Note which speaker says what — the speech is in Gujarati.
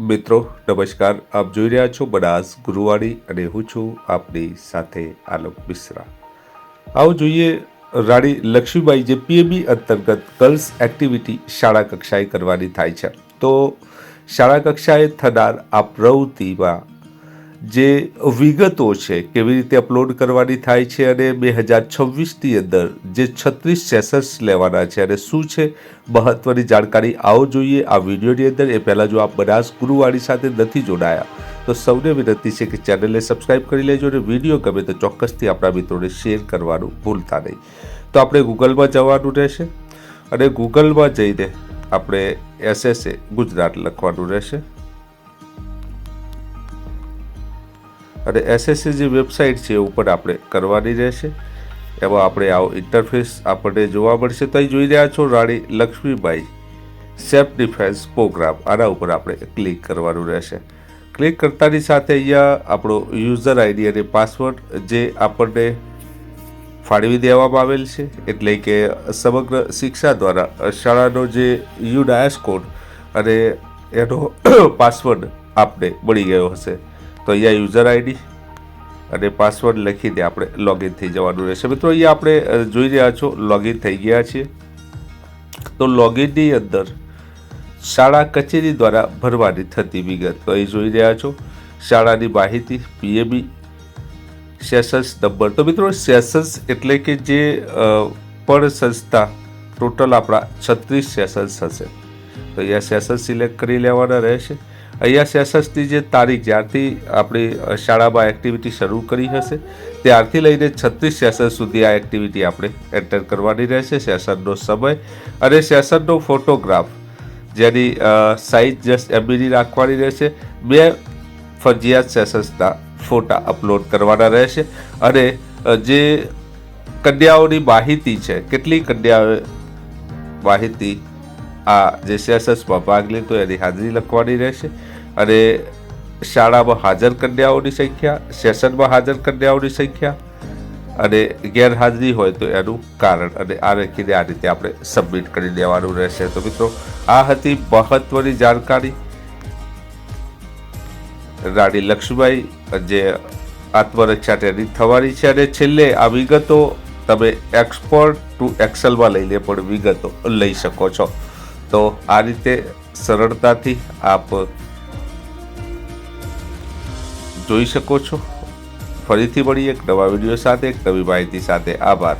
Speaker 1: મિત્રો નમસ્કાર, આપ જોઈ રહ્યા છો બનાસ ગુરુવાણી અને હું છું આપની સાથે આલોક મિશ્રા। આવો જોઈએ રાણી લક્ષ્મીબાઈ જે પીએમઈ અંતર્ગત ગર્લ્સ એક્ટિવિટી શાળા કક્ષાએ કરવાની થાય છે, તો શાળા કક્ષાએ થનાર આ પ્રવૃત્તિમાં જે વિગતો છે કેવી રીતે અપલોડ કરવાની થાય છે અને 2026ની અંદર જે 36 સેશન્સ લેવાના છે અને શું છે મહત્વની જાણકારી આવો જોઈએ આ વિડીયોની અંદર। એ પહેલાં જો આપ બનાસ ગુરુવાણી સાથે નથી જોડાયા તો સૌને વિનંતી છે કે ચેનલને સબસ્ક્રાઈબ કરી લેજો અને વિડીયો ગમે તો ચોક્કસથી આપણા મિત્રોને શેર કરવાનું ભૂલતા નહીં। તો આપણે ગૂગલમાં જવાનું રહેશે અને ગૂગલમાં જઈને આપણે SSA ગુજરાત લખવાનું રહેશે અને SSA જે વેબસાઇટ છે ઉપર આપણે કરવાની રહેશે। એમાં આપણે આવો ઇન્ટરફેસ આપણને જોવા મળશે। તો અહીં જોઈ રહ્યા છો રાણી લક્ષ્મીબાઈ સેલ્ફ ડિફેન્સ પ્રોગ્રામ, આના ઉપર આપણે ક્લિક કરવાનું રહેશે। ક્લિક કરતાની સાથે અહીંયા આપણો યુઝર આઈડી અને પાસવર્ડ જે આપણને ફાળવી દેવામાં આવેલ છે, એટલે કે સમગ્ર શિક્ષા દ્વારા શાળાનો જે UNIS કોડ અને એનો પાસવર્ડ આપને મળી ગયો હશે। તો અહીંયા યુઝર આઈડી અને પાસવર્ડ લખીને આપણે લોગિન થઈ જવાનું રહેશે। મિત્રો અહીંયા આપણે જોઈ રહ્યા છો લોગિન થઈ ગયા છીએ। તો લોગિનની અંદર શાળા કચેરી દ્વારા ભરવાની થતી વિગત, તો અહીં જોઈ રહ્યા છો શાળાની માહિતી, પીએમઈ, સેશન્સ નંબર। તો મિત્રો સેશન્સ એટલે કે જે પણ સંસ્થા ટોટલ આપણા 36 સેશન્સ હશે, તો અહીંયા સેશન સિલેક્ટ કરી લેવાના રહેશે। અહીંયા સેશન્સની જે તારીખ જ્યારથી આપણી શાળામાં એક્ટિવિટી શરૂ કરી હશે ત્યારથી લઈને 36 સેશન સુધી આ એક્ટિવિટી આપણે એન્ટર કરવાની રહેશે। સેશનનો સમય અને સેશનનો ફોટોગ્રાફ જેની સાઇઝ જસ્ટ MBની રાખવાની રહેશે। 2 ફરજિયાત સેશન્સના ફોટા અપલોડ કરવાના રહેશે અને જે કન્યાઓની માહિતી છે, કેટલી કન્યાઓએ માહિતી આ જે સેશન્સમાં ભાગ લીધો એની હાજરી લખવાની રહેશે અને શાળામાં હાજર કન્યાઓની સંખ્યા, સેશનમાં હાજર કન્યાઓની સંખ્યા અને ગેરહાજરી હોય તો એનું કારણ અને આ લખીને આ રીતે આપણે સબમિટ કરી દેવાનું રહેશે। તો મિત્રો આ હતી મહત્વની જાણકારી રાણી લક્ષ્મીબાઈ જે આત્મરક્ષા ટ્રેનિંગ થવાની છે અને છેલ્લે આ વિગતો તમે એક્સપોર્ટ ટુ એક્સેલમાં લઈને પણ વિગતો લઈ શકો છો। તો આ રીતે સરળતાથી આપ જોઈ શકો છો। ફરીથી મળીએ એક નવા વિડીયો સાથે, એક નવી માહિતી સાથે। આભાર।